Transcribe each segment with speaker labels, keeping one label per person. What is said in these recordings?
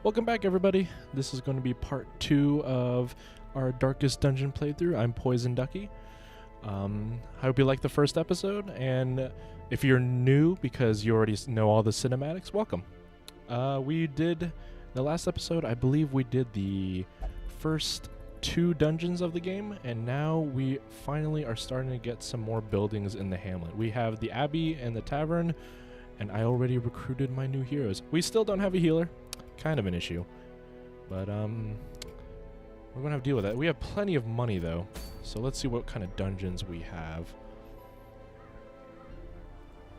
Speaker 1: Welcome back, everybody. This is going to be part 2 of our Darkest Dungeon playthrough. I'm Poisonducky. I hope you liked the first episode, and if you're new because you already know all the cinematics, welcome. We did, the last episode, I believe we did the first 2 dungeons of the game, and now we finally are starting to get some more buildings in the hamlet. We have the Abbey and the Tavern, and I already recruited my new heroes. We still don't have a healer. Kind of an issue, but we're gonna have to deal with that. We have plenty of money though, so let's see what kind of dungeons we have.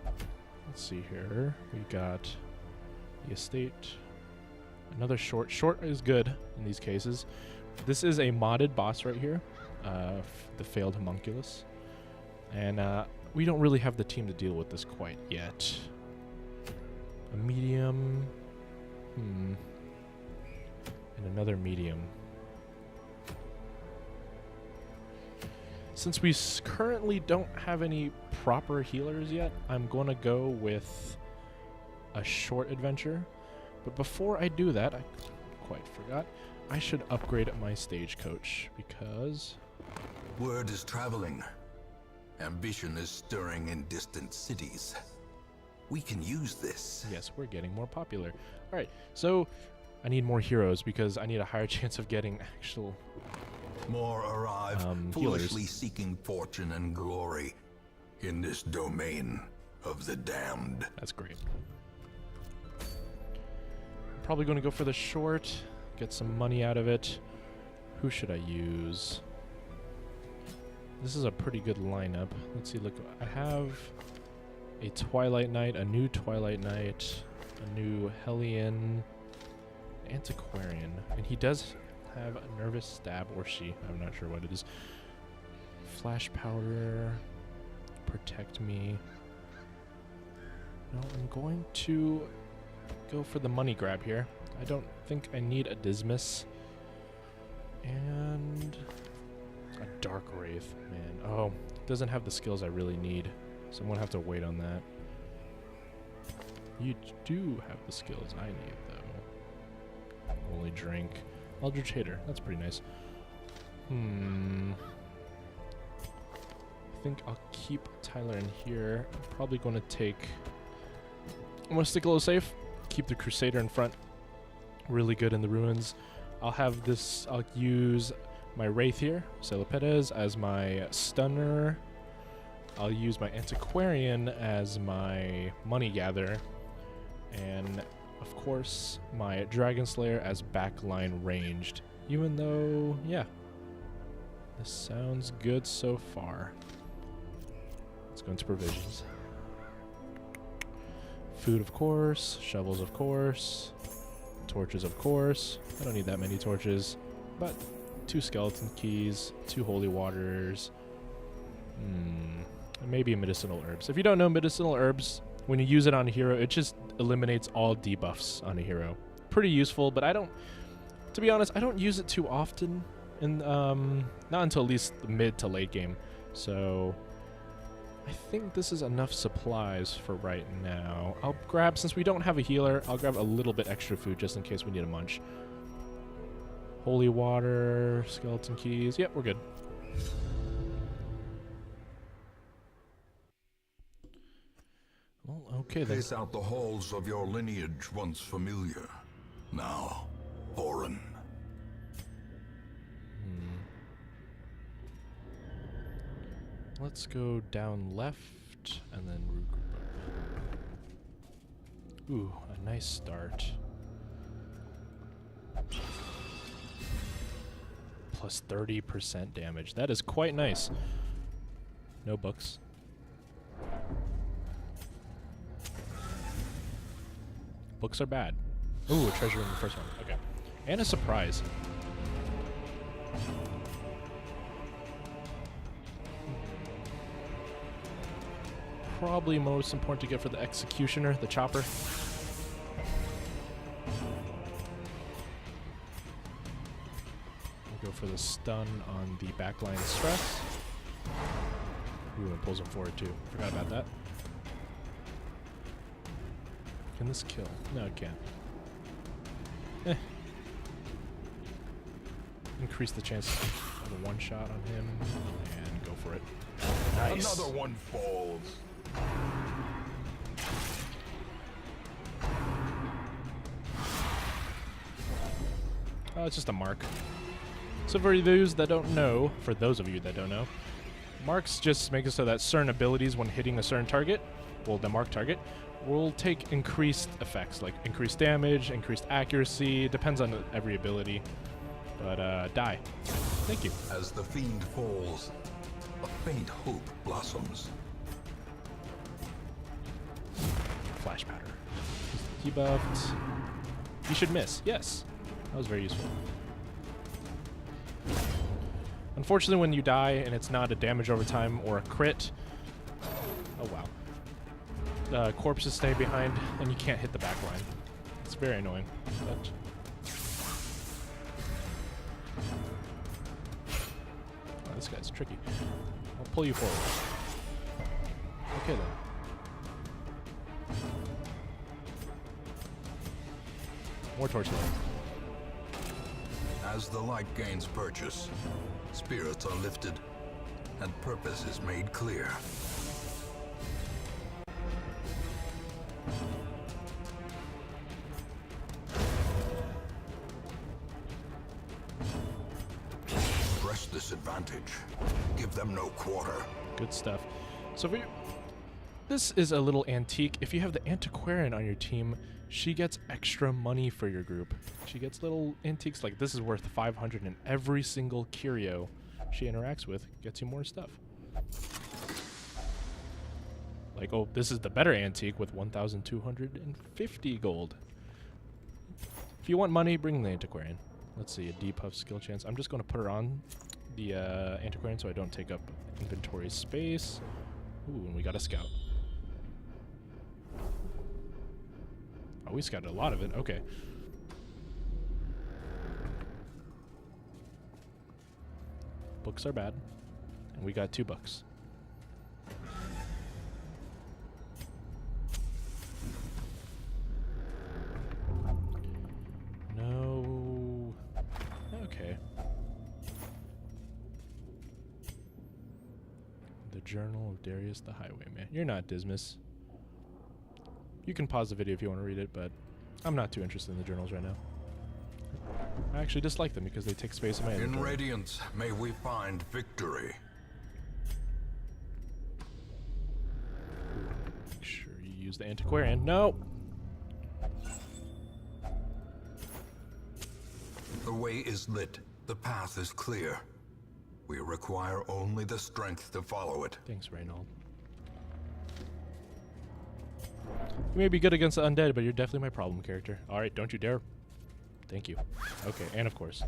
Speaker 1: Let's see here. We got the estate, another short. Short is good in these cases. This is a modded boss right here, the failed homunculus, and we don't really have the team to deal with this quite yet. A medium. And another medium. Since we currently don't have any proper healers yet, I'm going to go with a short adventure. But before I do that, I quite forgot, I should upgrade my stagecoach because...
Speaker 2: Word is traveling. Ambition is stirring in distant cities. We can use this.
Speaker 1: Yes, we're getting more popular. Alright, so I need more heroes because I need a higher chance of getting actual
Speaker 2: more arrive, foolishly
Speaker 1: healers.
Speaker 2: Seeking fortune and glory in this domain of the damned.
Speaker 1: That's great. I'm probably going to go for the short, get some money out of it. Who should I use? This is a pretty good lineup. Let's see, look, I have a Twilight Knight, a new Twilight Knight, a new Hellion, Antiquarian, and he does have a Nervous Stab, or she, I'm not sure what it is. Flash Powder, Protect Me. No, I'm going to go for the money grab here. I don't think I need a Dismas. And a Dark Wraith, man. Oh, doesn't have the skills I really need. So I'm going to have to wait on that. You do have the skills I need, though. Only drink. Eldritch Hater. That's pretty nice. I think I'll keep Tyler in here. I'm probably going to take... I'm going to stick a little safe. Keep the Crusader in front. Really good in the ruins. I'll have this... I'll use my Wraith here, Celopedes, as my Stunner. I'll use my Antiquarian as my Money Gatherer, and of course my Dragon Slayer as backline ranged, even though, yeah, this sounds good so far. Let's go into provisions. Food, of course, shovels, of course, torches, of course. I don't need that many torches, but 2 skeleton keys, 2 holy waters, maybe medicinal herbs. If you don't know medicinal herbs, when you use it on a hero, it just eliminates all debuffs on a hero. Pretty useful, but I don't, to be honest, I don't use it too often, in not until at least the mid to late game. So I think this is enough supplies for right now. I'll grab, since we don't have a healer, I'll grab a little bit extra food just in case we need a munch. Holy water, skeleton keys. Yep, we're good. Well, okay then.
Speaker 2: Pace out the halls of your lineage once familiar, now foreign.
Speaker 1: Let's go down left and then regroup. Ooh, a nice start. Plus 30% damage. That is quite nice. No books. Books are bad. Ooh, a treasure in the first one. Okay. And a surprise. Probably most important to get for the executioner, the chopper. We'll go for the stun on the backline stress. Ooh, it pulls him forward too. Forgot about that. Can this kill? No, it can't. Increase the chance of a one-shot on him, and go for it. Nice.
Speaker 2: Another one falls.
Speaker 1: Oh, it's just a mark. So for those that don't know, for those of you that don't know, marks just make it so that certain abilities when hitting a certain target, well, the marked target, will take increased effects, like increased damage, increased accuracy, depends on every ability. But, die. Thank you.
Speaker 2: As the fiend falls, a faint hope blossoms.
Speaker 1: Flash powder. He's debuffed. You should miss. Yes. That was very useful. Unfortunately, when you die and it's not a damage over time or a crit, oh wow, corpses stay behind and you can't hit the back line. It's very annoying. But oh, this guy's tricky. I'll pull you forward. Okay then. More torch light.
Speaker 2: As the light gains purchase, spirits are lifted, and purpose is made clear. Press this advantage. Give them no quarter.
Speaker 1: Good stuff. So for you, this is a little antique. If you have the antiquarian on your team, she gets extra money for your group. She gets little antiques like this is worth 500, and every single curio she interacts with gets you more stuff. Like, oh, this is the better antique with 1,250 gold. If you want money, bring the antiquarian. Let's see, a debuff skill chance. I'm just going to put her on the antiquarian so I don't take up inventory space. Ooh, and we got a scout. Oh, we scouted a lot of it. Okay. Books are bad. And we got 2 bucks. No. Okay. The Journal of Darius the Highwayman. You're not Dismas. You can pause the video if you want to read it, but I'm not too interested in the journals right now. I actually dislike them because they take space in my inventory.
Speaker 2: In Radiance, may we find victory.
Speaker 1: Make sure you use the antiquarian. No!
Speaker 2: The way is lit. The path is clear. We require only the strength to follow it.
Speaker 1: Thanks, Reynold. You may be good against the undead, but you're definitely my problem character. Alright, don't you dare. Thank you. Okay, and of course.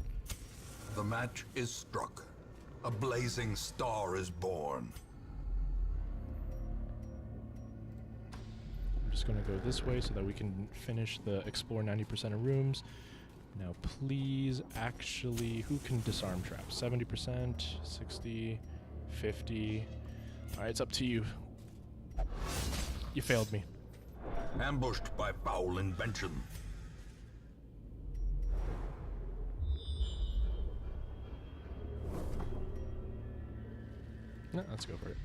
Speaker 2: The match is struck. A blazing star is born.
Speaker 1: I'm just going to go this way so that we can finish the explore 90% of rooms. Now, please, actually, who can disarm traps? 70%, 60, 50. Alright, it's up to you. You failed me.
Speaker 2: Ambushed by foul invention.
Speaker 1: No, let's go for it.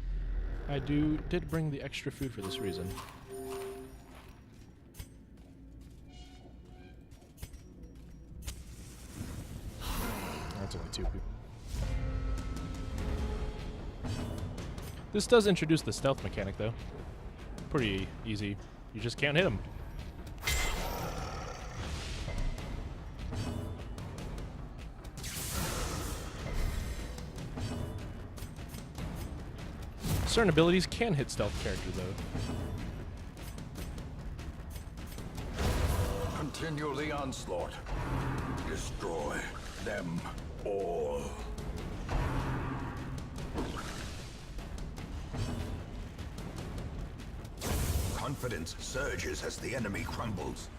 Speaker 1: I did bring the extra food for this reason. That's only 2 people. This does introduce the stealth mechanic, though. Pretty easy. You just can't hit him. Certain abilities can hit stealth characters, though.
Speaker 2: Continue the onslaught. Destroy them all. Confidence surges as the enemy crumbles.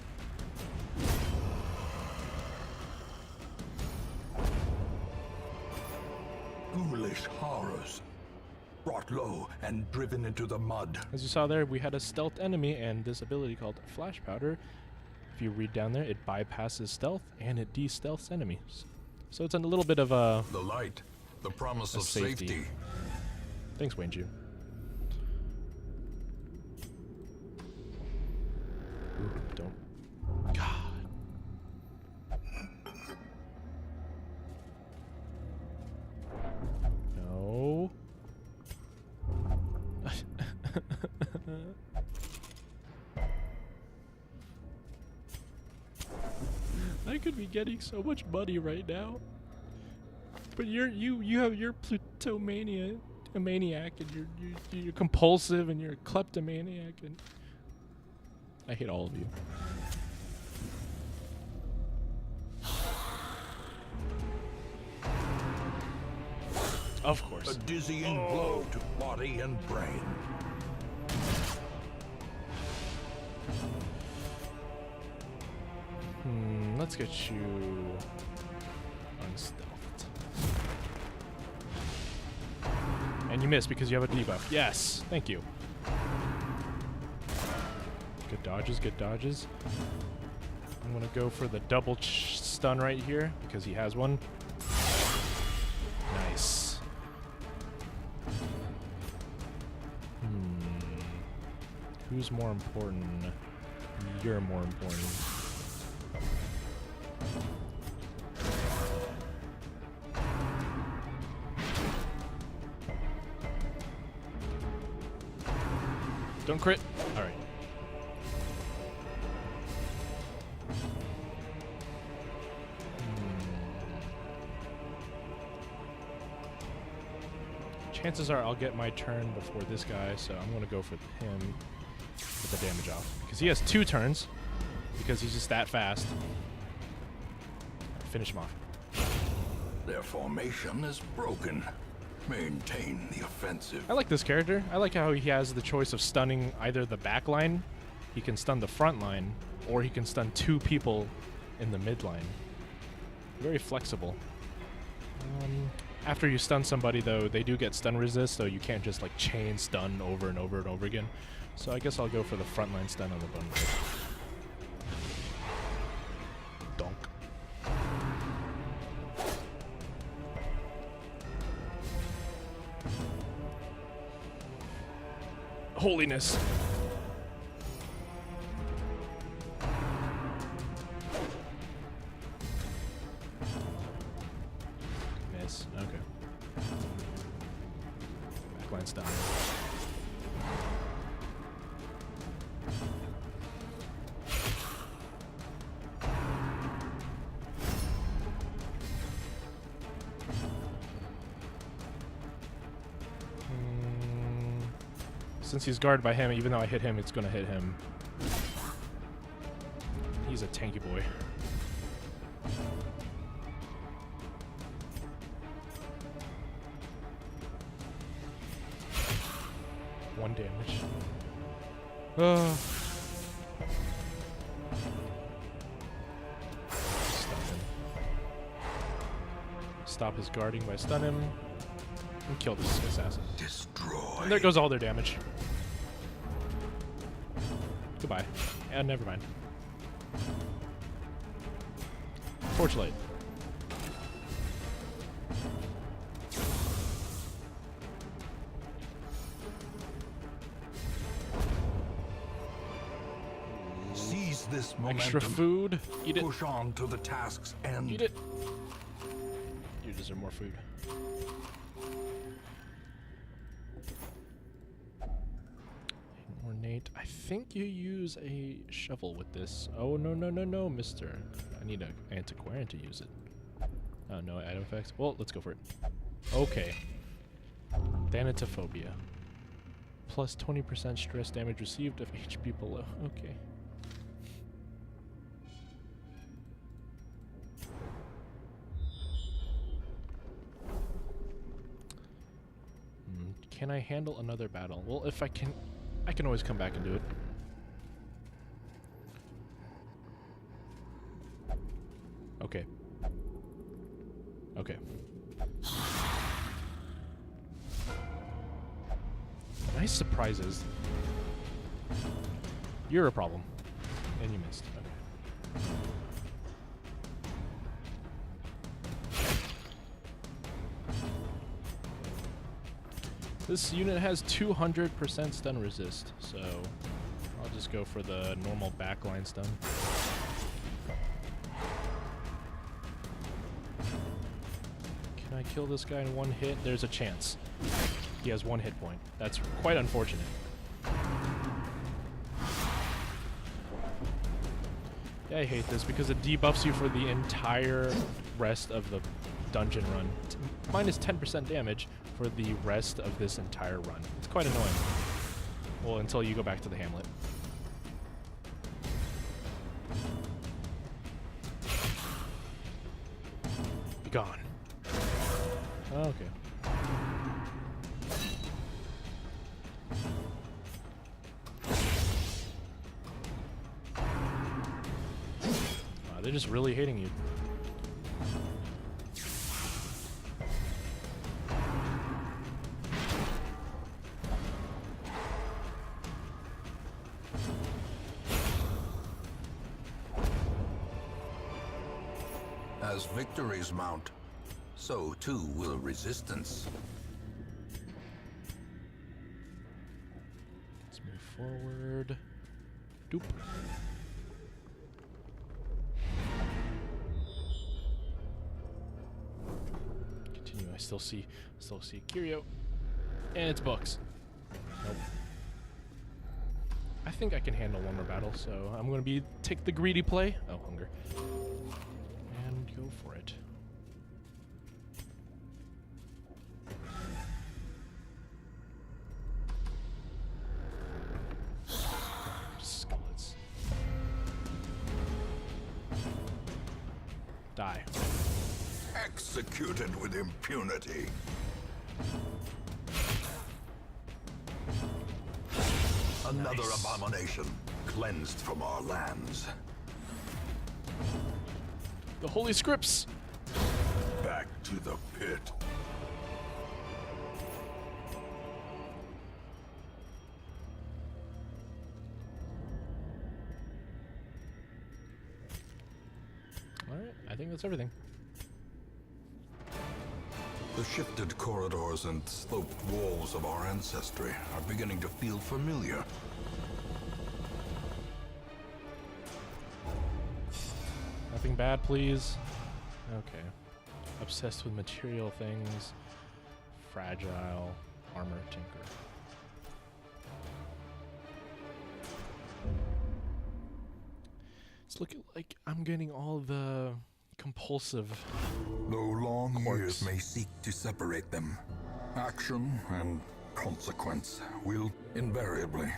Speaker 2: Ghoulish horrors. Brought low and driven into the mud.
Speaker 1: As you saw there, we had a stealth enemy, and this ability called Flash Powder If you read down there, it bypasses stealth and it de-stealths enemies. So it's a little bit of a...
Speaker 2: The light, the promise
Speaker 1: a
Speaker 2: of safety.
Speaker 1: Thanks, Wayne Ju. Ooh, don't... God. No. I could be getting so much money right now, but you have your plutomania, a maniac, and you're compulsive, and you're a kleptomaniac, and I hate all of you. Of course.
Speaker 2: A dizzying blow to body and brain.
Speaker 1: Let's get you unstealthed. And you miss because you have a debuff. Yes, thank you. Good dodges, good dodges. I'm gonna go for the double stun right here because he has one. Nice. Who's more important? You're more important. Don't crit. All right. Chances are I'll get my turn before this guy, so I'm going to go for him with the damage off. Because he has 2 turns, because he's just that fast. Finish him off.
Speaker 2: Their formation is broken. Maintain the offensive.
Speaker 1: I like this character. I like how he has the choice of stunning either the back line, he can stun the front line, or he can stun 2 people in the mid line. Very flexible. After you stun somebody, though, they do get stun resist, so you can't just like chain stun over and over and over again. So I guess I'll go for the frontline stun on the bone. Donk. Holiness. Miss. Okay. Backline's down. Since he's guarded by him, even though I hit him, it's gonna hit him. He's a tanky boy. One damage. Stun him. Stop his guarding by stun him. And kill this assassin.
Speaker 2: Destroy.
Speaker 1: And there goes all their damage. Goodbye. And never mind. Torchlight.
Speaker 2: Seize this momentum.
Speaker 1: Extra food. Eat it.
Speaker 2: Push on to the task's end.
Speaker 1: Eat it. You deserve more food. Ornate. I think you use a shovel with this. Oh, no, no, no, no, mister. I need an antiquarian to use it. Oh, no item effects. Well, let's go for it. Okay. Thanatophobia. Plus 20% stress damage received of HP below. Okay. Can I handle another battle? Well, if I can always come back and do it. Okay. Okay. Nice surprises. You're a problem. And you missed. Okay. This unit has 200% stun resist, so I'll just go for the normal backline stun. Can I kill this guy in one hit? There's a chance. He has 1 hit point. That's quite unfortunate. Yeah, I hate this because it debuffs you for the entire rest of the dungeon run. Minus 10% damage for the rest of this entire run. It's quite annoying. Well, until you go back to the hamlet. Be gone. Okay. Wow, they're just really hating you.
Speaker 2: As victories mount, so too will resistance.
Speaker 1: Let's move forward. Doop. Continue. I still see Kirio. And it's books. Nope. I think I can handle one more battle, so I'm gonna take the greedy play. Oh, hunger. And go for it. Skeletons. Die.
Speaker 2: Executed with impunity. Another abomination cleansed from our lands.
Speaker 1: The holy scripts.
Speaker 2: Back to the pit.
Speaker 1: All right, I think that's everything.
Speaker 2: The shifted corridors and sloped walls of our ancestry are beginning to feel familiar.
Speaker 1: Nothing bad, please. Okay. Obsessed with material things. Fragile. Armor tinker. It's looking like I'm getting all the compulsive.
Speaker 2: Though long
Speaker 1: Quirks.
Speaker 2: years may seek to separate them, action and consequence will invariably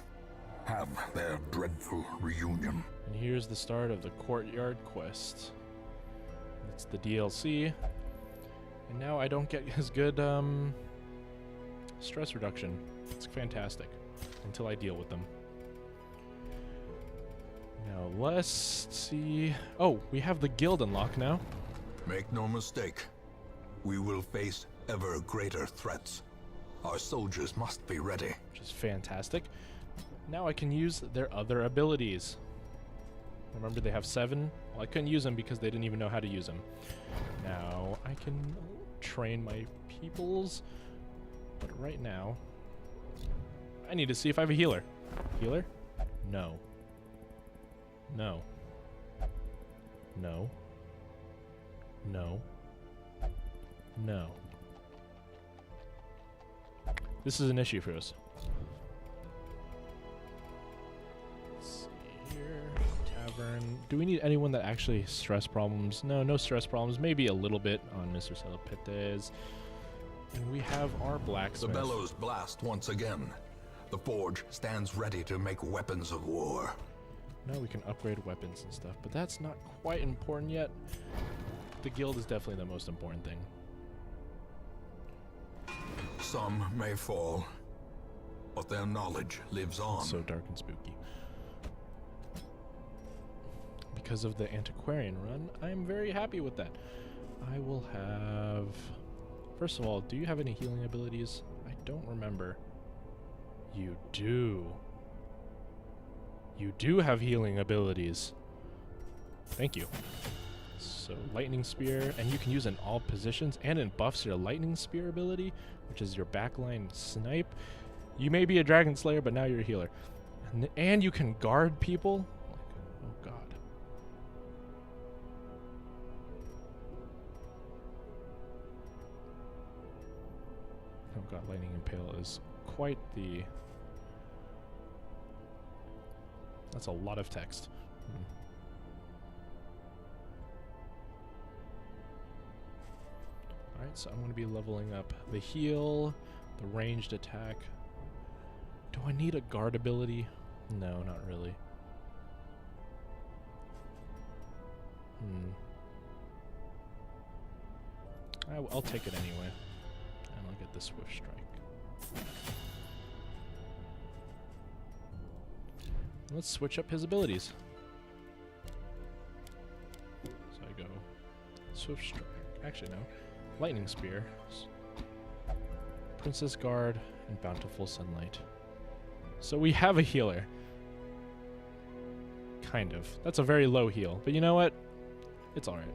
Speaker 2: have their dreadful reunion.
Speaker 1: And here's the start of the courtyard quest. It's the DLC. And now I don't get as good stress reduction. It's fantastic. Until I deal with them. Now let's see. Oh, we have the guild unlocked now.
Speaker 2: Make no mistake, we will face ever greater threats. Our soldiers must be ready.
Speaker 1: Which is fantastic. Now I can use their other abilities. Remember they have 7? Well, I couldn't use them because they didn't even know how to use them. Now I can train my peoples. But right now, I need to see if I have a healer. Healer? No. No. No. No. No. This is an issue for us. Let's see here. Tavern. Do we need anyone that actually stress problems? No, no stress problems. Maybe a little bit on Mr. Celepetes. And we have our blacksmith.
Speaker 2: The bellows blast once again. The forge stands ready to make weapons of war.
Speaker 1: Now we can upgrade weapons and stuff, but that's not quite important yet. The guild is definitely the most important thing.
Speaker 2: Some may fall, but their knowledge lives on.
Speaker 1: So dark and spooky. Because of the antiquarian run, I'm very happy with that. I will have... First of all, do you have any healing abilities? I don't remember. You do. You do have healing abilities. Thank you. So lightning spear, and you can use in all positions, and it buffs your lightning spear ability, which is your backline snipe. You may be a dragon slayer, but now you're a healer, and you can guard people. Like, oh god. Oh god, lightning impale is quite the. That's a lot of text. Alright, so I'm going to be leveling up the heal, the ranged attack. Do I need a guard ability? No, not really. I'll take it anyway. And I'll get the Swift Strike. Let's switch up his abilities. So I go Swift Strike. Actually, no. Lightning Spear. Princess Guard and Bountiful Sunlight. So we have a healer. Kind of. That's a very low heal. But you know what? It's alright.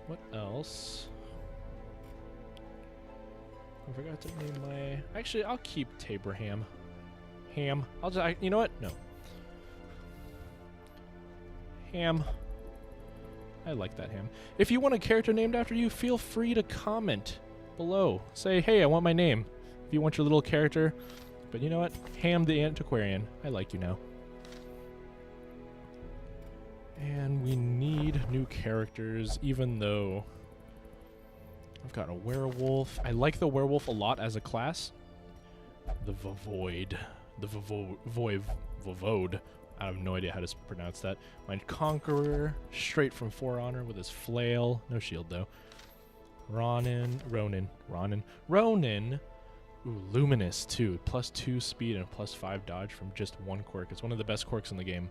Speaker 1: What else? I forgot to name my... Actually, I'll keep Tabraham. Ham. I'll just... you know what? No. Ham. I like that ham. If you want a character named after you, feel free to comment below. Say, hey, I want my name. If you want your little character. But you know what? Ham the Antiquarian. I like you now. And we need new characters, even though I've got a werewolf. I like the werewolf a lot as a class. The Vovoid. The Vovode. I have no idea how to pronounce that. My Conqueror, straight from For Honor with his flail. No shield, though. Ronin. Ooh, Luminous, too. +2 speed and +5 dodge from just one quirk. It's one of the best quirks in the game.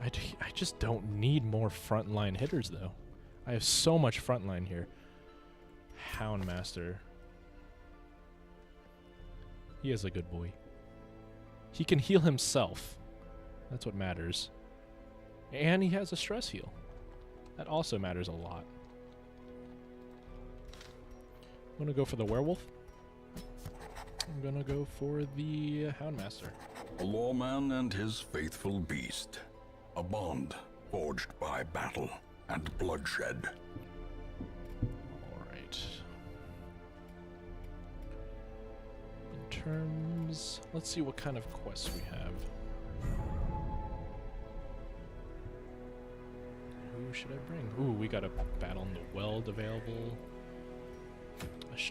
Speaker 1: I just don't need more frontline hitters, though. I have so much frontline here. Houndmaster. He is a good boy. He can heal himself. That's what matters. And he has a stress heal. That also matters a lot. I'm gonna go for the werewolf. I'm gonna go for the Houndmaster.
Speaker 2: A lawman and his faithful beast. A bond forged by battle and bloodshed.
Speaker 1: Alright. In terms... Let's see what kind of quests we have. Who should I bring? Ooh, we got a battle in the Weld available.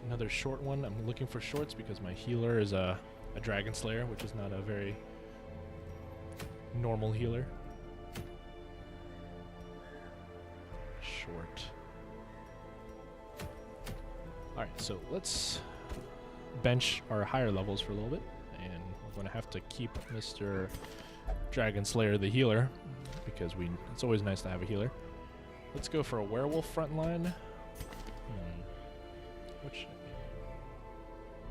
Speaker 1: Another short one. I'm looking for shorts because my healer is a Dragon Slayer, which is not a very normal healer. Short. Alright, so let's bench our higher levels for a little bit, and we're going to have to keep Mr. Dragon Slayer the healer, because it's always nice to have a healer. Let's go for a werewolf frontline. Which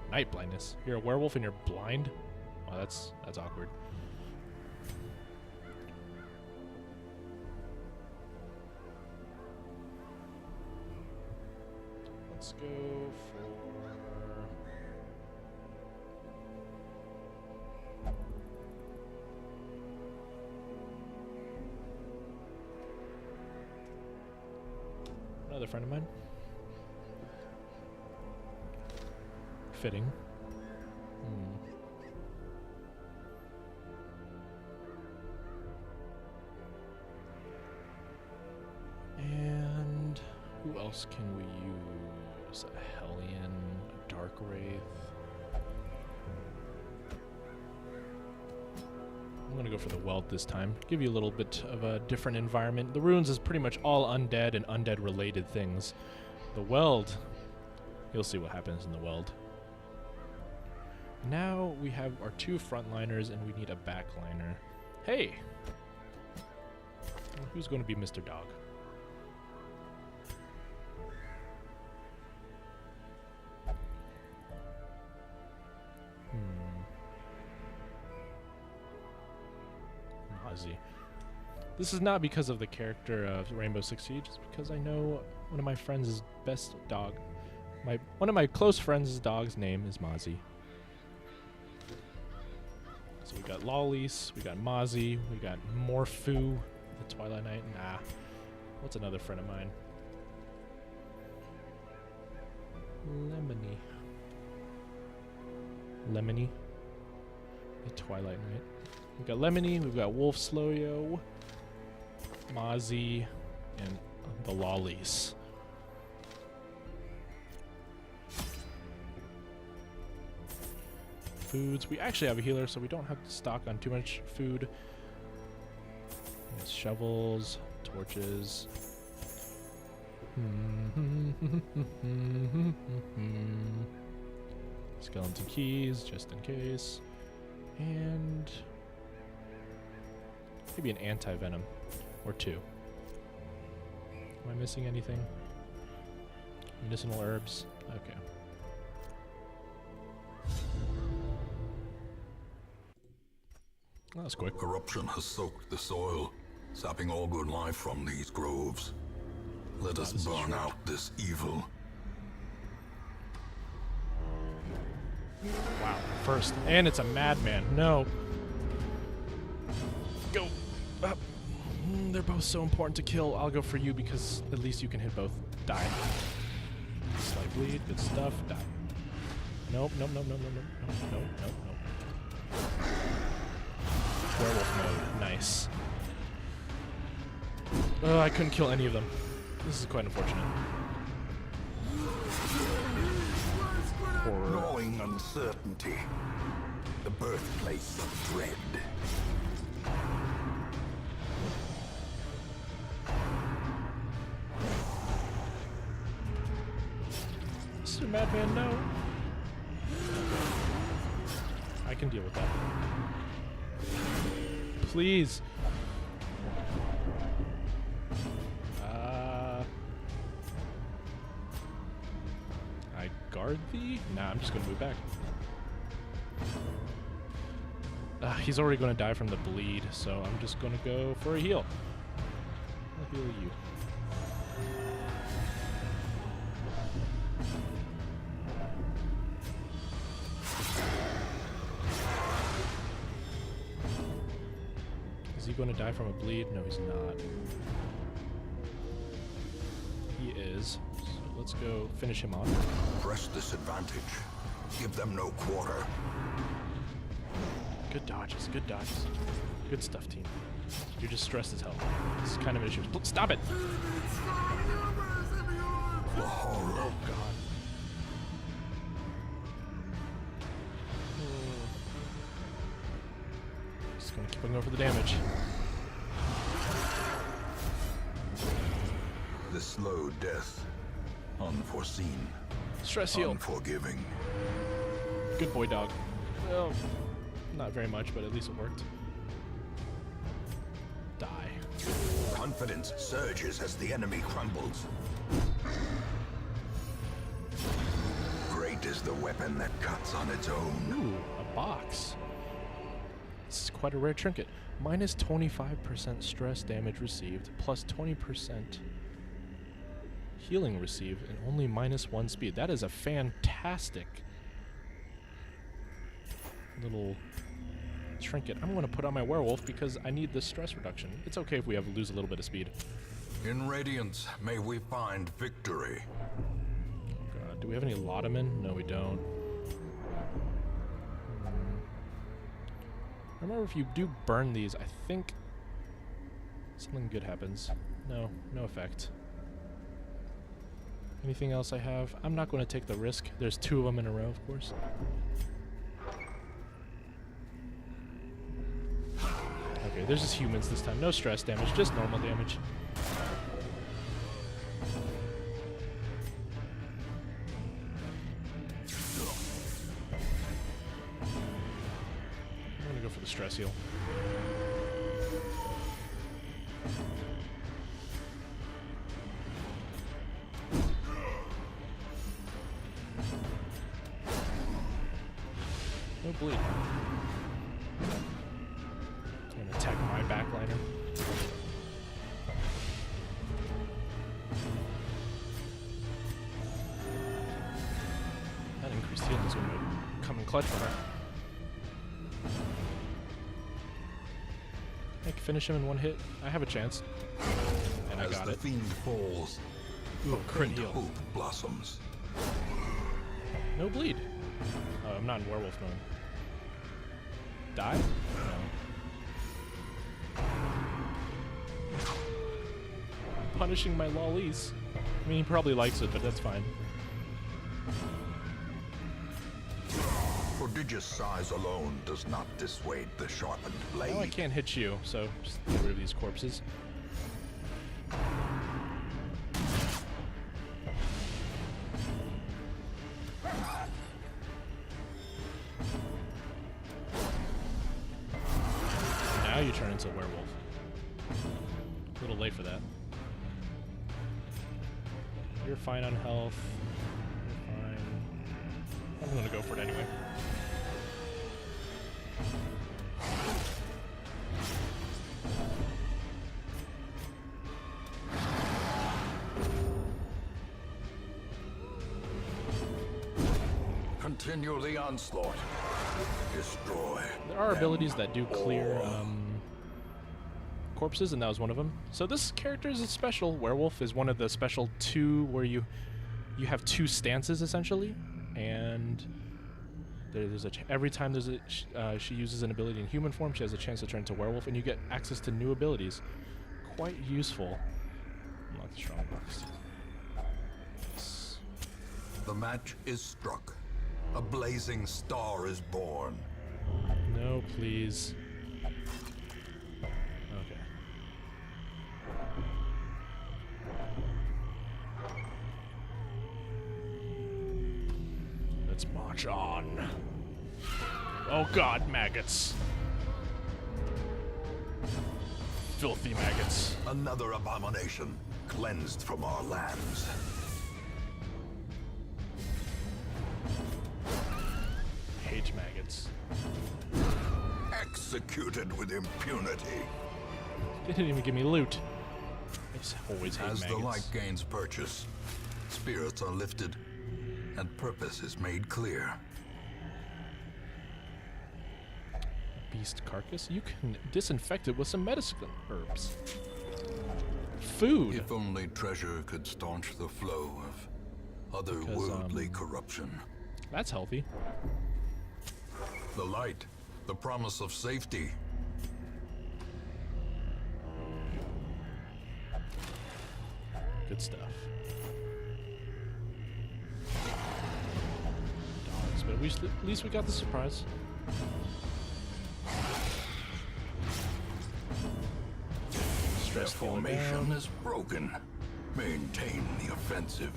Speaker 1: night blindness. You're a werewolf and you're blind? Wow, that's awkward. Let's go for another friend of mine. Fitting. And who else can we use? A Hellion, a Dark Wraith. I'm gonna go for the Weld this time. Give you a little bit of a different environment. The Ruins is pretty much all undead and undead related things. The Weld, you'll see what happens in the Weld. Now we have our 2 frontliners and we need a backliner. Hey! Who's going to be Mr. Dog? Mozzie. This is not because of the character of Rainbow Six Siege, it's because I know one of my friends' best dog. One of my close friends' dog's name is Mozzie. So we got Lollies, we got Mozzie, we got Morphu, the Twilight Knight. Nah. What's another friend of mine? Lemony. The Twilight Knight. We've got Lemony, we've got Wolf Sloyo, Mozzie, and the Lollies. Foods. We actually have a healer, so we don't have to stock on too much food. There's shovels, torches. Skeleton keys, just in case. And maybe an anti-venom or two. Am I missing anything? Medicinal herbs. Okay. That was quick.
Speaker 2: Corruption has soaked the soil, sapping all good life from these groves. Let us burn out this evil.
Speaker 1: Wow, first. And it's a madman. No. Go. Up. They're both so important to kill. I'll go for you because at least you can hit both. Die. Slight bleed. Good stuff. Die. Nope. Werewolf mode. Nice. Oh, I couldn't kill any of them. This is quite unfortunate. Horror.
Speaker 2: Gnawing uncertainty. The birthplace of dread.
Speaker 1: Mr. Madman, no. I can deal with that. Please. I guard thee? Nah, I'm just gonna move back. He's already gonna die from the bleed, so I'm just gonna go for a heal. I'll heal you. Is he gonna die from a bleed? No, he's not. He is. So let's go finish him off.
Speaker 2: Press this advantage. Give them no quarter.
Speaker 1: Good dodges, good dodges. Good stuff, team. You're just stressed as hell. This is kind of an issue. Stop it!
Speaker 2: The horror.
Speaker 1: Oh, God. Just gonna keep on going for the damage.
Speaker 2: The slow death. Unforeseen.
Speaker 1: Stress heal.
Speaker 2: Unforgiving.
Speaker 1: Good boy, dog. Well, not very much, but at least it worked. Die.
Speaker 2: Confidence surges as the enemy crumbles. Great is the weapon that cuts on its own.
Speaker 1: Ooh, a box. This is quite a rare trinket. Minus 25% stress damage received, plus 20% healing received, and only -1 speed. That is a fantastic little trinket. I'm going to put on my werewolf because I need this stress reduction. It's okay if we have to lose a little bit of speed.
Speaker 2: In Radiance, may we find victory.
Speaker 1: Oh God, do we have any Laudaman? No, we don't. Remember, if you do burn these, I think something good happens. No, no effect. Anything else I have? I'm not going to take the risk. There's 2 of them in a row, of course. Okay, there's just humans this time. No stress damage, just normal damage. I'm gonna go for the stress heal. No bleed. I'm gonna attack my back clutch for her. I can finish him in one hit. I have a chance. And I got
Speaker 2: As the
Speaker 1: it.
Speaker 2: fiend falls,
Speaker 1: Ooh, crit
Speaker 2: faint
Speaker 1: heal.
Speaker 2: hope blossoms.
Speaker 1: No bleed. Oh, I'm not in werewolf mode. Die? No. Punishing my lollies. I mean, he probably likes it, but that's fine.
Speaker 2: Prodigious size alone does not dissuade the sharpened blade.
Speaker 1: Now I can't hit you, so just get rid of these corpses. Now you turn into a werewolf. A little late for that. You're fine on health. You're fine. I'm gonna go for it anyway.
Speaker 2: Continue the onslaught. Destroy.
Speaker 1: There are abilities that do clear corpses, and that was one of them. So this character is a special. Werewolf is one of the special two where you have two stances essentially, and there's every time there's she uses an ability in human form, she has a chance to turn into werewolf, and you get access to new abilities. Quite useful. Unlock the strong box. Yes.
Speaker 2: The match is struck. A blazing star is born.
Speaker 1: No, please. Okay. Let's march on. Oh god, maggots. Filthy maggots.
Speaker 2: Another abomination cleansed from our lands.
Speaker 1: Hate maggots.
Speaker 2: Executed with impunity.
Speaker 1: They didn't even give me loot. I just always hate
Speaker 2: As
Speaker 1: maggots.
Speaker 2: the light gains purchase, spirits are lifted, and purpose is made clear.
Speaker 1: Beast carcass? You can disinfect it with some medicine herbs. Food!
Speaker 2: If only treasure could staunch the flow of otherworldly corruption.
Speaker 1: That's healthy.
Speaker 2: The light, the promise of safety.
Speaker 1: Good stuff. Dogs, but at least we got the surprise.
Speaker 2: Their
Speaker 1: Stress feeling
Speaker 2: formation
Speaker 1: down.
Speaker 2: is broken. Maintain the offensive.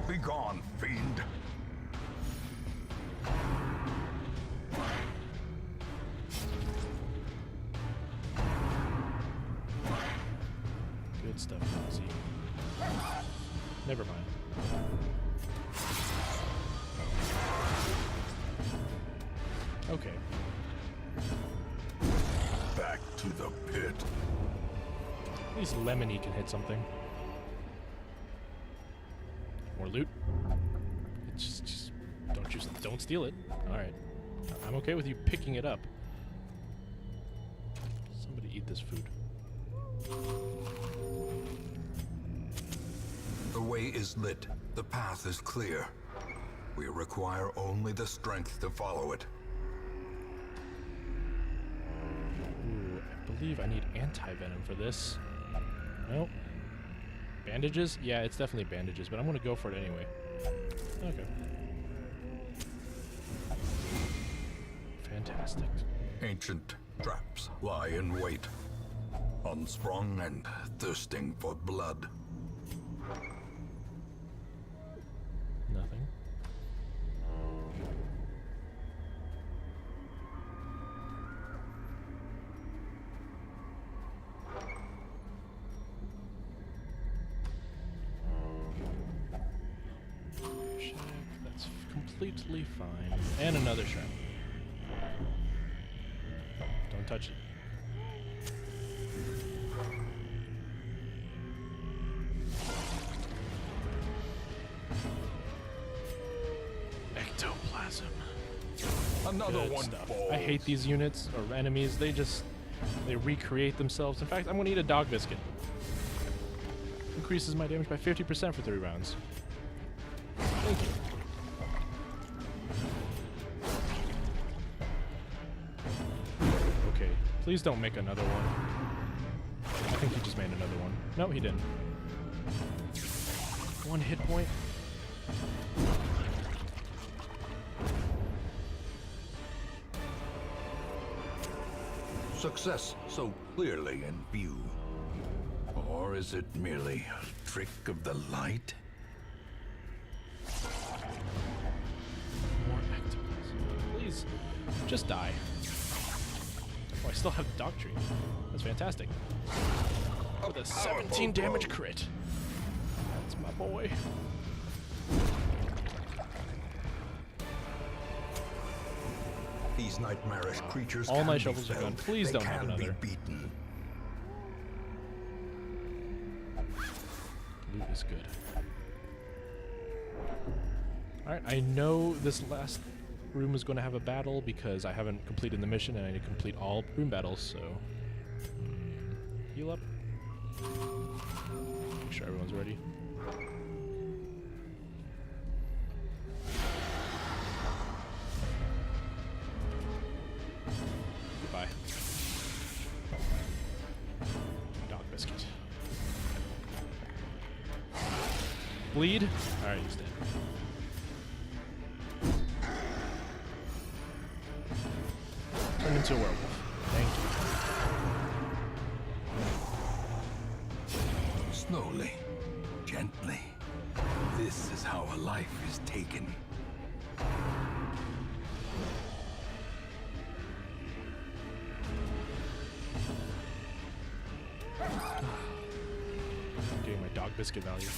Speaker 2: Begone, fiend.
Speaker 1: Good stuff, Ozzy. Never mind. Okay.
Speaker 2: Back to the pit.
Speaker 1: At least Lemony can hit something. More loot. It's just don't steal it. All right. I'm okay with you picking it up. Somebody eat this food.
Speaker 2: The way is lit. The path is clear. We require only the strength to follow it.
Speaker 1: Ooh, I believe I need anti-venom for this. Nope. Bandages? Yeah, it's definitely bandages, but I'm gonna go for it anyway. Okay. Fantastic.
Speaker 2: Ancient traps lie in wait, unsprung and thirsting for blood.
Speaker 1: Nothing. Check. That's completely fine. And another shrimp. Don't touch it.
Speaker 2: Another
Speaker 1: Good
Speaker 2: one
Speaker 1: stuff.
Speaker 2: falls.
Speaker 1: I hate these units or enemies. They recreate themselves. In fact, I'm going to eat a dog biscuit. Increases my damage by 50% for 3 rounds. Thank you. Okay, please don't make another one. I think he just made another one. No, he didn't. 1 hit point.
Speaker 2: Success so clearly in view. Or is it merely a trick of the light?
Speaker 1: More activities. Please, just die. Oh, I still have the dog tree. That's fantastic. With a 17 damage crit. That's my boy.
Speaker 2: These nightmarish creatures
Speaker 1: All
Speaker 2: can
Speaker 1: my
Speaker 2: be
Speaker 1: shovels are
Speaker 2: felled.
Speaker 1: gone. Please
Speaker 2: They
Speaker 1: don't have
Speaker 2: can
Speaker 1: another.
Speaker 2: be beaten.
Speaker 1: Loot is good. Alright, I know this last room is going to have a battle because I haven't completed the mission and I need to complete all room battles, so... heal up. Make sure everyone's ready. Goodbye. Dog biscuit. Bleed? Alright, he's dead. Turn into a werewolf. Thank you.
Speaker 2: Slowly, gently. This is how a life is taken.
Speaker 1: I'm getting my dog biscuit value.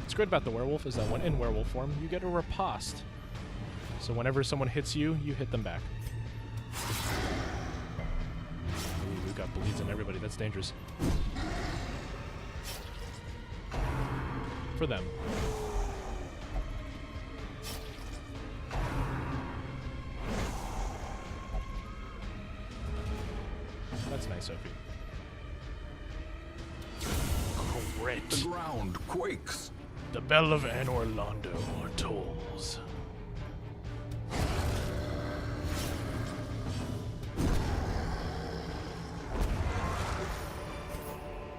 Speaker 1: What's great about the werewolf is that when in werewolf form, you get a riposte. So whenever someone hits you, you hit them back. Ooh, we've got bleeds on everybody. That's dangerous. For them. That's nice, Sophie. Crit.
Speaker 2: The ground quakes.
Speaker 1: The bell of An Orlando tolls.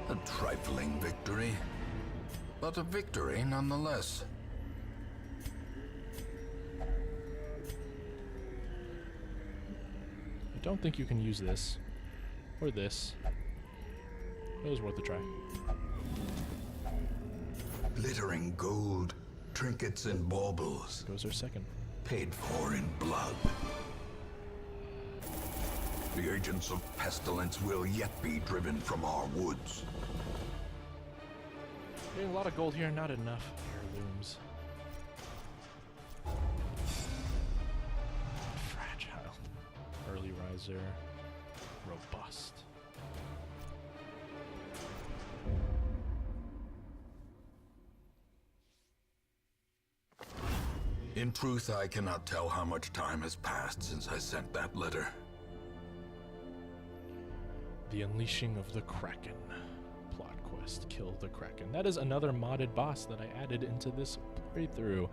Speaker 2: A trifling victory, but a victory nonetheless.
Speaker 1: I don't think you can use this. Or this. It was worth a try.
Speaker 2: Glittering gold, trinkets and baubles,
Speaker 1: Goes our second.
Speaker 2: paid for in blood. The agents of pestilence will yet be driven from our woods.
Speaker 1: Getting a lot of gold here, not enough heirlooms. Fragile. Early riser. Robust.
Speaker 2: In truth, I cannot tell how much time has passed since I sent that letter.
Speaker 1: The Unleashing of the Kraken. Plot quest. Kill the Kraken. That is another modded boss that I added into this playthrough.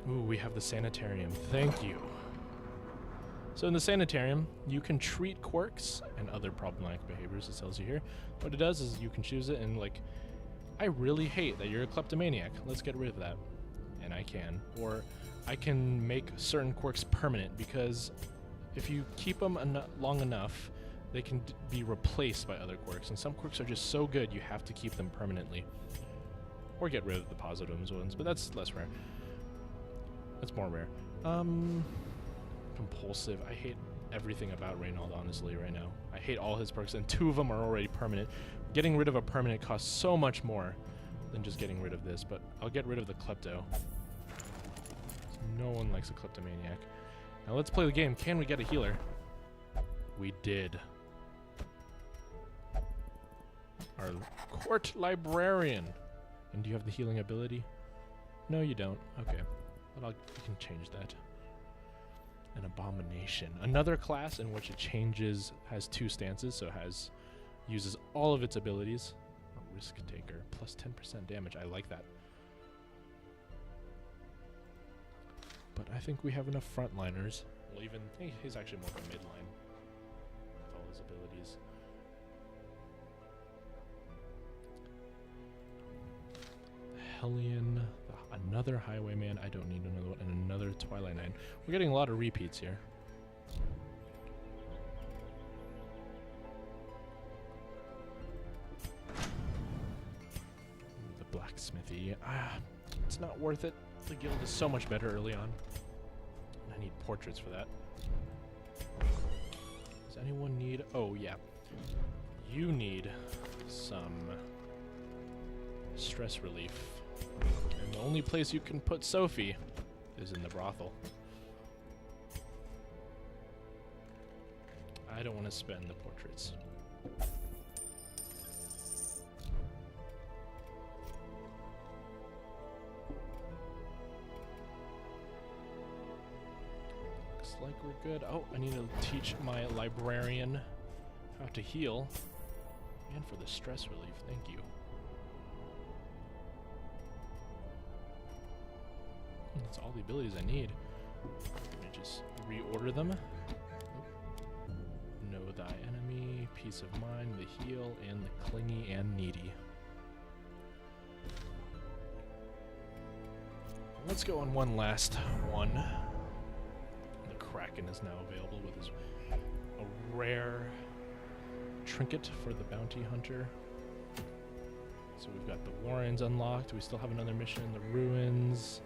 Speaker 1: Ooh, we have the sanitarium. Thank you. So in the sanitarium, you can treat quirks and other problematic behaviors, it tells you here. What it does is you can choose it and like, I really hate that you're a kleptomaniac. Let's get rid of that. And I can. Or I can make certain quirks permanent because if you keep them long enough, they can be replaced by other quirks. And some quirks are just so good, you have to keep them permanently. Or get rid of the positive ones, but that's less rare. That's more rare. Compulsive. I hate everything about Reynold, honestly, right now. I hate all his perks, and 2 of them are already permanent. Getting rid of a permanent costs so much more than just getting rid of this, but I'll get rid of the Klepto. No one likes a kleptomaniac. Now let's play the game. Can we get a healer? We did. Our Court Librarian. And do you have the healing ability? No, you don't. Okay. But you can change that. An Abomination. Another class in which it has 2 stances, so uses all of its abilities. A Risk Taker. Plus 10% damage. I like that. But I think we have enough frontliners. Well, he's actually more of a midline with all his abilities. Hellion, another Highwayman. I don't need another one, and another Twilight Knight. We're getting a lot of repeats here. The Blacksmithy. It's not worth it. The guild is so much better early on. I need portraits for that. Does anyone need... Oh, yeah. You need some stress relief. And the only place you can put Sophie is in the brothel. I don't want to spend the portraits. Like we're good. Oh, I need to teach my librarian how to heal. And for the stress relief, thank you. That's all the abilities I need. Let me just reorder them. Know thy enemy, peace of mind, the heal, and the clingy and needy. Let's go on one last one. Kraken is now available with a rare trinket for the bounty hunter. So we've got the Warrens unlocked. We still have another mission in the ruins.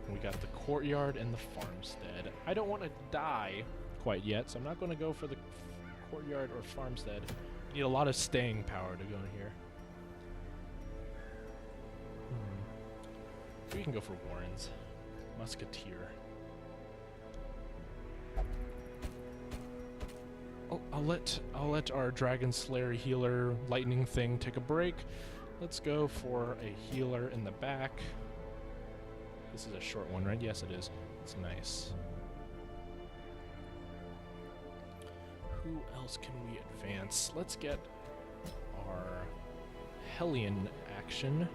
Speaker 1: And we got the courtyard and the farmstead. I don't want to die quite yet, so I'm not going to go for the courtyard or farmstead. I need a lot of staying power to go in here. We can go for Warrens. Musketeer. I'll let our Dragon Slayer healer lightning thing take a break. Let's go for a healer in the back. This is a short one, right? Yes, it is. It's nice. Who else can we advance? Let's get our Hellion action.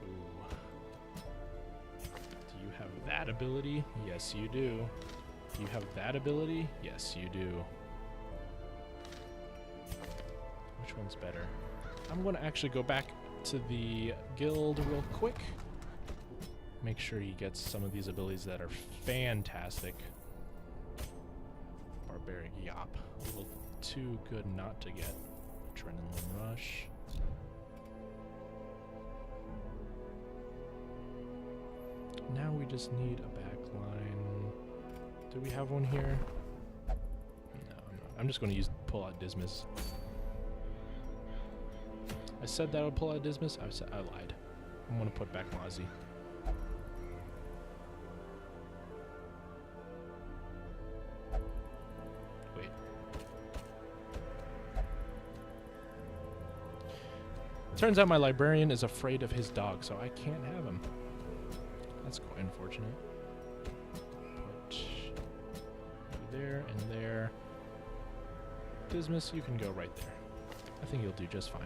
Speaker 1: Ooh. Do you have that ability? Yes, you do. Do you have that ability? Yes, you do. Which one's better? I'm going to actually go back to the guild real quick. Make sure he gets some of these abilities that are fantastic. Barbaric Yop. A little too good not to get. Adrenaline Rush. Now we just need a backline. Do we have one here? No, I'm just going to pull out Dismas. I said that I would pull out Dismas. I lied. I'm going to put back Mozzie. Wait. Turns out my librarian is afraid of his dog, so I can't have him. That's quite unfortunate. There and there. Dismas, you can go right there. I think you'll do just fine.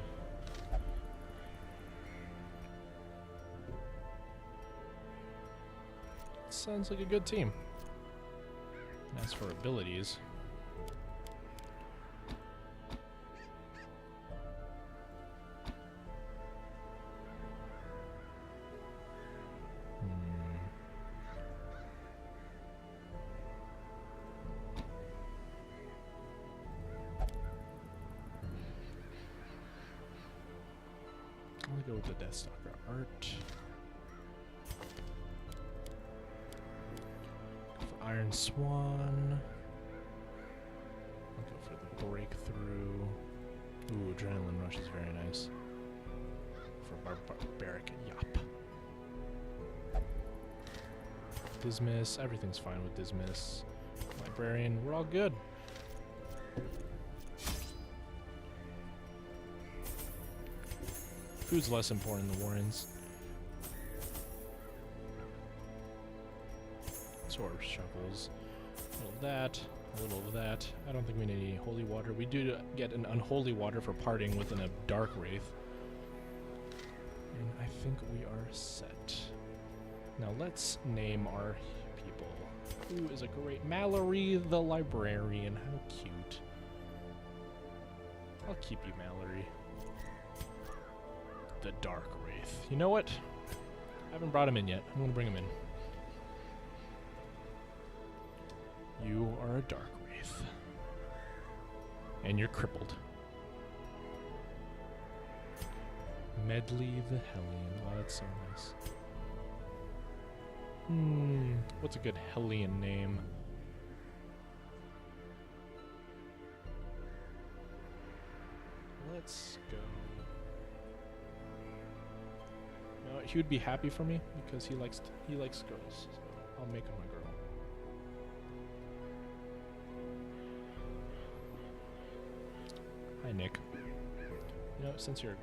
Speaker 1: Sounds like a good team. And as for abilities, I'll go with the Deathstalker art. For Iron Swan. I'll go for the Breakthrough. Ooh, Adrenaline Rush is very nice. For Barbaric Yop. Dismas, everything's fine with Dismas. Librarian, we're all good. Food's less important than Warrens. Sword shovels. A little of that. A little of that. I don't think we need any holy water. We do get an unholy water for parting with a dark wraith. And I think we are set. Now let's name our people. Who is a great... Mallory the librarian. How cute. I'll keep you, Mallory. The dark wraith. You know what? I haven't brought him in yet. I'm gonna bring him in. You are a dark wraith. And you're crippled. Medley the Hellion. Oh, that's so nice. What's a good Hellion name? Let's go. No, he would be happy for me because he likes girls. So I'll make him a girl. Hi, Nick. You know, since you're...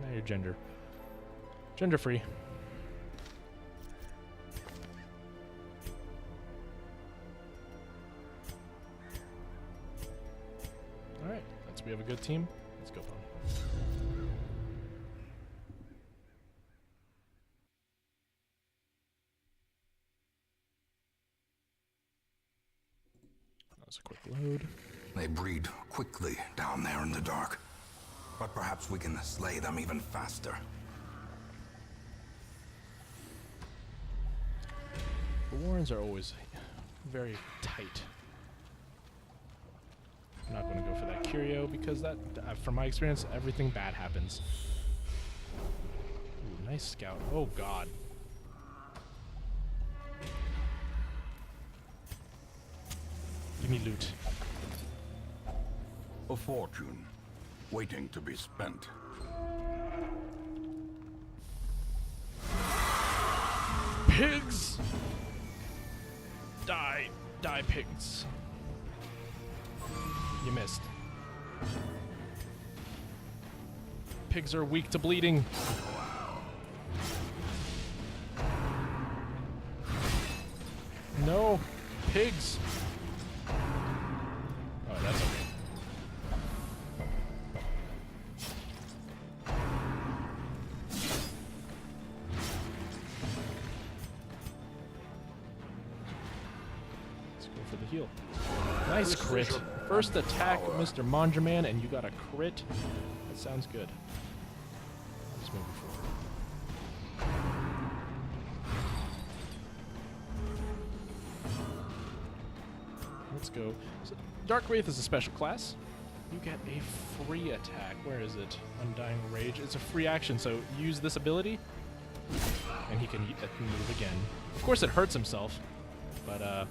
Speaker 1: Now you're gender free. Alright, we have a good team. Let's go, Pwn. That was a quick load.
Speaker 2: They breed quickly down there in the dark. But perhaps we can slay them even faster.
Speaker 1: The Warrens are always very tight. I'm not going to go for that curio because that, from my experience, everything bad happens. Ooh, nice scout. Oh god. Give me loot.
Speaker 2: A fortune, waiting to be spent.
Speaker 1: Pigs! Die. Die, pigs. You missed. Pigs are weak to bleeding. No. Pigs. Oh, that's okay. Let's go for the heal. Nice crit. First attack, Mr. Mandraman, and you got a crit. That sounds good. Let's move forward. Let's go. So, Dark Wraith is a special class. You get a free attack. Where is it? Undying Rage. It's a free action, so use this ability, and he can move again. Of course, it hurts himself, but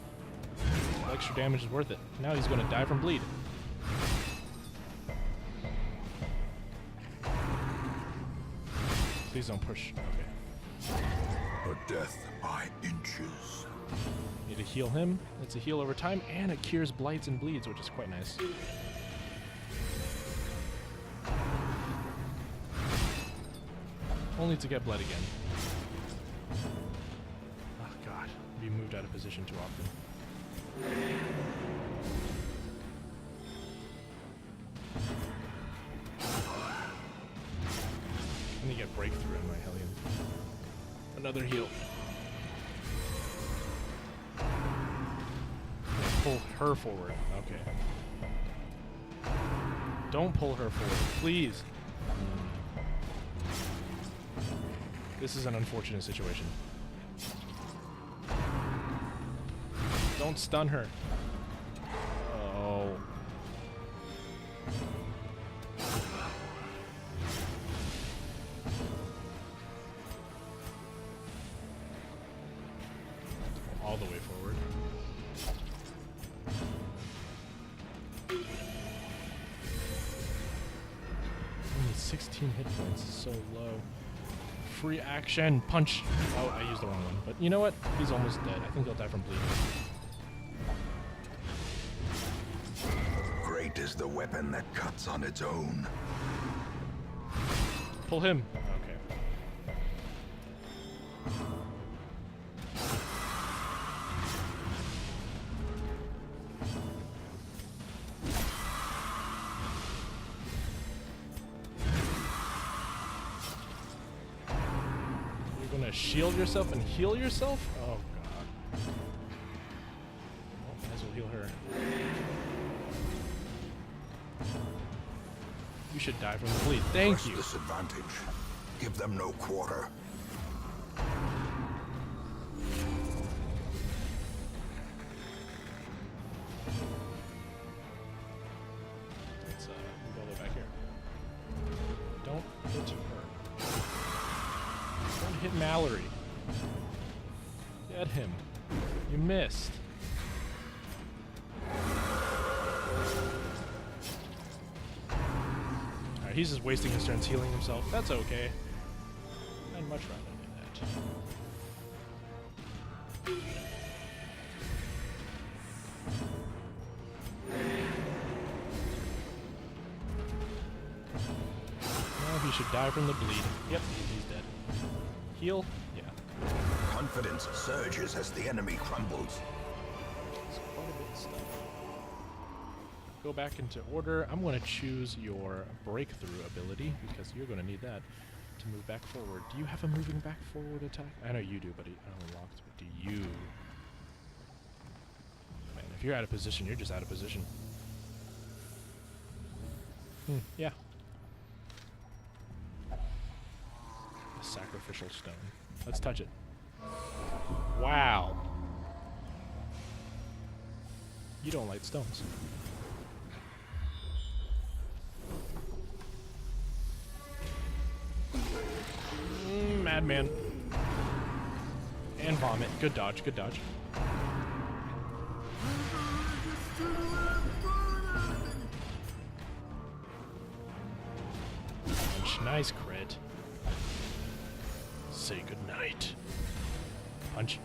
Speaker 1: extra damage is worth it. Now he's going to die from bleed. Please don't push. Okay.
Speaker 2: A death by inches.
Speaker 1: Need to heal him. It's a heal over time, and it cures blights and bleeds, which is quite nice. Only to get bled again. Oh god, we moved out of position too often. Let me get breakthrough in my Hellion. Another heal. Pull her forward. Okay. Don't pull her forward, please. This is an unfortunate situation. Don't stun her. Oh. All the way forward. Only 16 hit points is so low. Free action. Punch. Oh, I used the wrong one. But you know what? He's almost dead. I think he'll die from bleeding.
Speaker 2: Great is the weapon that cuts on its own.
Speaker 1: Pull him. Okay. You're gonna shield yourself and heal yourself? Oh god. Oh, might as well heal her. You should die from the bleed. Thank you.
Speaker 2: Disadvantage. Give them no quarter.
Speaker 1: Let's move all the way back here. Don't hit her. Don't hit Mallory. Get him. You missed. Alright, he's just wasting his turns healing himself. That's okay. I'd much rather do that. Now he should die from the bleed. Yep, he's dead. Heal? Yeah.
Speaker 2: Confidence surges as the enemy crumbles.
Speaker 1: It's quite a bit of stuff. Go back into order. I'm going to choose your breakthrough ability because you're going to need that to move back forward. Do you have a moving back forward attack? I know you do, but I don't unlock it. But do you? Man, if you're out of position, you're just out of position. Yeah. A sacrificial stone. Let's touch it. Wow. You don't like stones. Madman. And vomit. Good dodge, good dodge. Punch. Nice crit. Say goodnight. Punch.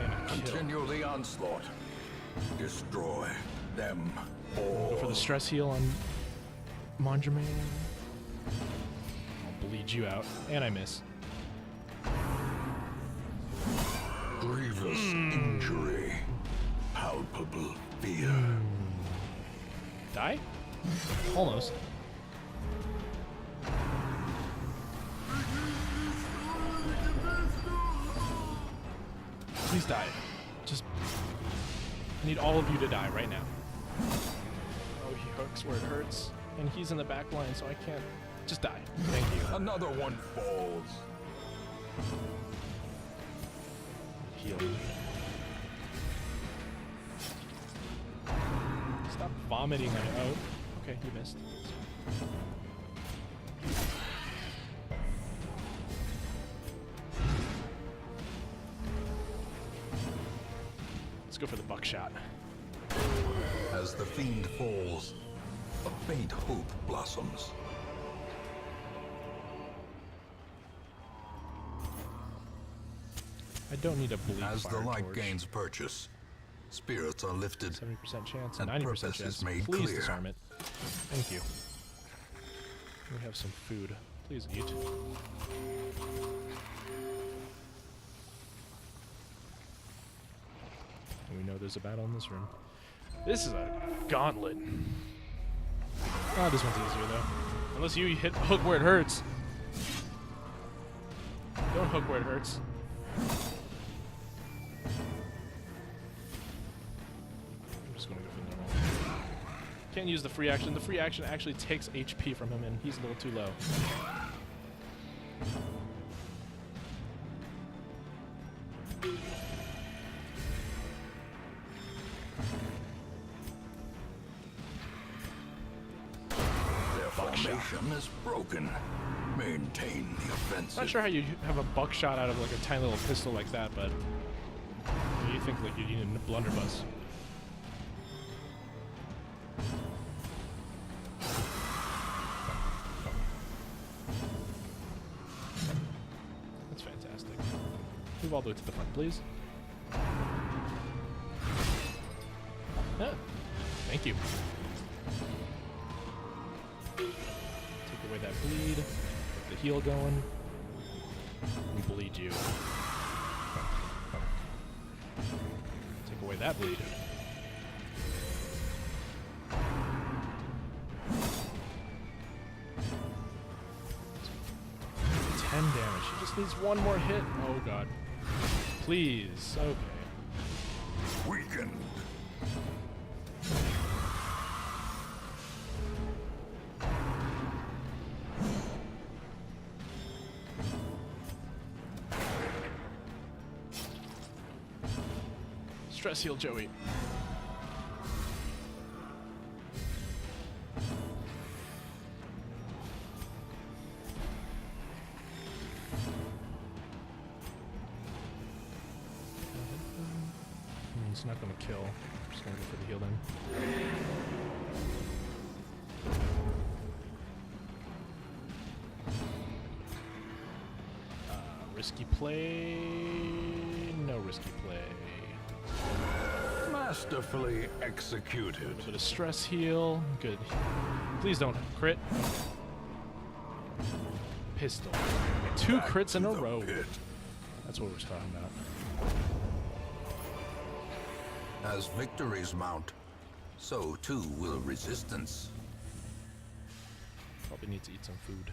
Speaker 1: And a kill.
Speaker 2: Continue the onslaught. Destroy them all.
Speaker 1: Go for the stress heal on Mondraman. I'll bleed you out. And I miss.
Speaker 2: Grievous injury. Palpable fear.
Speaker 1: Die? Almost. Please die. Just I need all of you to die right now. Oh, he hooks where it hurts. And he's in the back line, so I can't. Just die. Thank you.
Speaker 2: Another one falls.
Speaker 1: Heal. Stop vomiting on it. Oh, okay, you missed. Let's go for the buckshot.
Speaker 2: As the fiend falls, a faint hope blossoms.
Speaker 1: I don't need a bleed
Speaker 2: As the
Speaker 1: fire
Speaker 2: light
Speaker 1: torch.
Speaker 2: gains purchase, spirits are lifted.
Speaker 1: 70% chance
Speaker 2: and
Speaker 1: 90%
Speaker 2: purpose
Speaker 1: chance.
Speaker 2: is made
Speaker 1: Please
Speaker 2: clear.
Speaker 1: disarm it. Thank you. We have some food. Please eat. And we know there's a battle in this room. This is a gauntlet. Ah, this one's easier though. Unless you hit hook where it hurts. Don't hook where it hurts. I'm just gonna go for normal. Can't use the free action. The free action actually takes HP from him and he's a little too low.
Speaker 2: Formation is broken. Maintain the offensive.
Speaker 1: Not sure how you have a buckshot out of like a tiny little pistol like that, but you think like you need a blunderbuss. That's fantastic. Move all the way to the front, please. Ah, thank you. Take away that bleed. Get the heal going. We bleed you. Take away that bleed. 10 damage. She just needs one more hit. Oh god. Please. Okay.
Speaker 2: Weakened.
Speaker 1: Stress heal Joey. It's not gonna kill. I'm just gonna go for the heal then. Risky play. No risky play.
Speaker 2: Masterfully executed.
Speaker 1: A little bit of stress heal. Good. Please don't crit. Pistol. 2 crits in a row.
Speaker 2: Pit.
Speaker 1: That's what we're talking about.
Speaker 2: As victories mount, so too will resistance.
Speaker 1: Probably need to eat some food.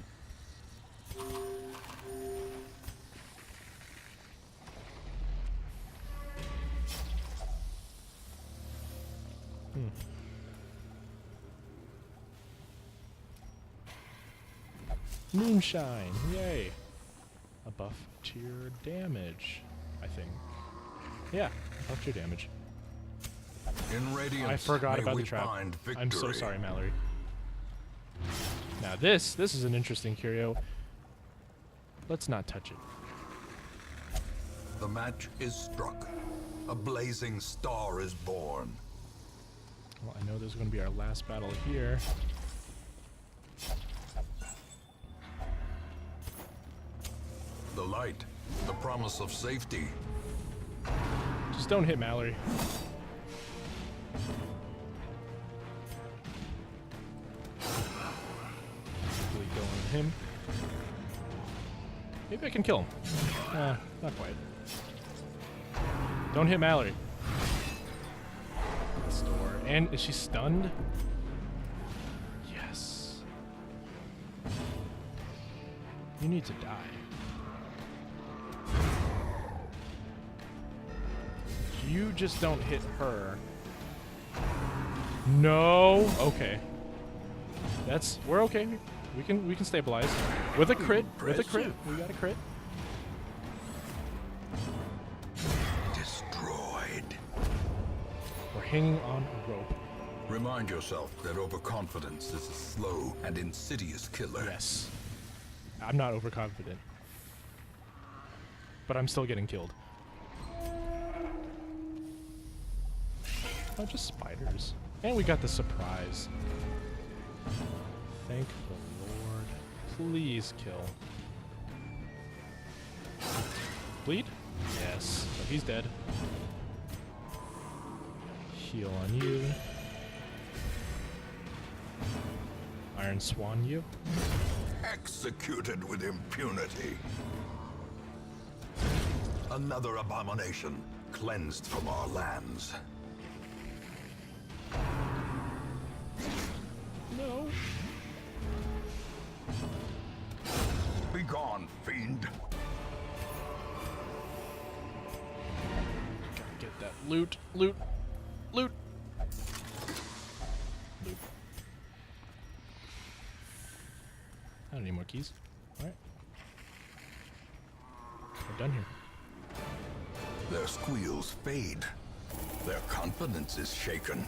Speaker 1: Moonshine, yay! A buff to your damage, I think. Yeah, buff to your damage.
Speaker 2: In Radiance,
Speaker 1: I forgot
Speaker 2: may
Speaker 1: about
Speaker 2: we
Speaker 1: the trap.
Speaker 2: find
Speaker 1: I'm so
Speaker 2: victory.
Speaker 1: sorry, Mallory. Now this is an interesting curio. Let's not touch it.
Speaker 2: The match is struck. A blazing star is born.
Speaker 1: Well, I know there's going to be our last battle here.
Speaker 2: The light, the promise of safety.
Speaker 1: Just don't hit Mallory. Bleed going on him. Maybe I can kill him. Not quite. Don't hit Mallory. Store. And is she stunned? Yes. You need to die. You just don't hit her. No. Okay. We're okay. We can stabilize with a crit. With a crit. We got a crit.
Speaker 2: Destroyed.
Speaker 1: We're hanging on a rope.
Speaker 2: Remind yourself that overconfidence is a slow and insidious killer.
Speaker 1: Yes. I'm not overconfident. But I'm still getting killed. Oh, just spiders. And we got the surprise. Thank the Lord. Please kill. Bleed? Yes. So he's dead. Heal on you. Iron Swan you.
Speaker 2: Executed with impunity. Another abomination cleansed from our lands.
Speaker 1: No.
Speaker 2: Begone, fiend.
Speaker 1: Gotta get that loot. Loot. Loot. Loot. I don't need more keys. Alright. We're done here.
Speaker 2: Their squeals fade. Their confidence is shaken.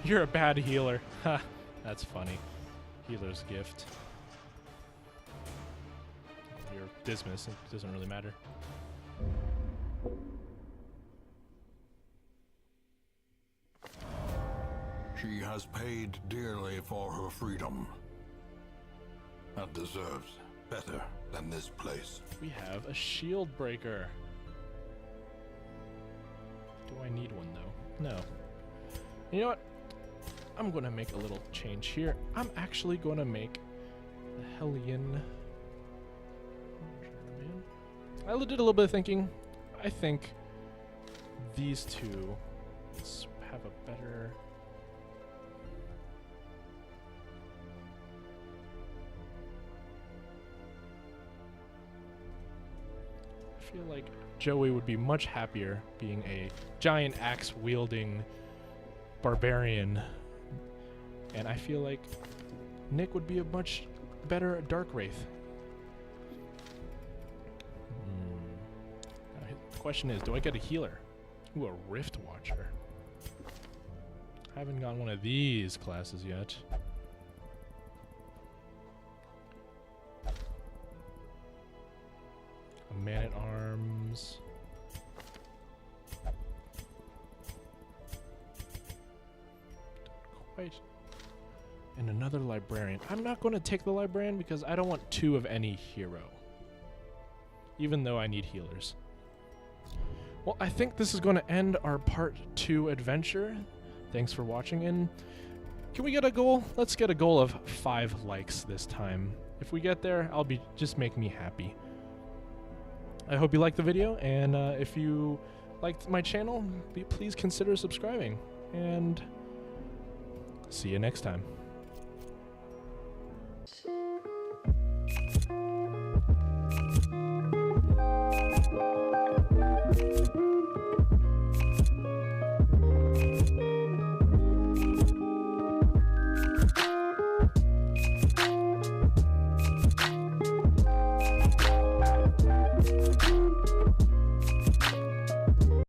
Speaker 1: You're a bad healer. Ha. That's funny. Healer's gift. You're Dismas. It doesn't really matter.
Speaker 2: She has paid dearly for her freedom. And deserves better than this place.
Speaker 1: We have a shield breaker. Do I need one though? No. You know what? I'm going to make a little change here. I'm actually going to make the Hellion. I did a little bit of thinking. I think these two have a better... I feel like Joey would be much happier being a giant axe-wielding barbarian. And I feel like Nick would be a much better Dark Wraith. Now, the question is, do I get a healer? Ooh, a Rift Watcher. I haven't gotten one of these classes yet. A Man-at-Arms. Quite. And another Librarian. I'm not going to take the Librarian because I don't want two of any hero. Even though I need healers. Well, I think this is going to end our part 2 adventure. Thanks for watching, and can we get a goal? Let's get a goal of 5 likes this time. If we get there, just make me happy. I hope you liked the video, and if you liked my channel, please consider subscribing, and see you next time.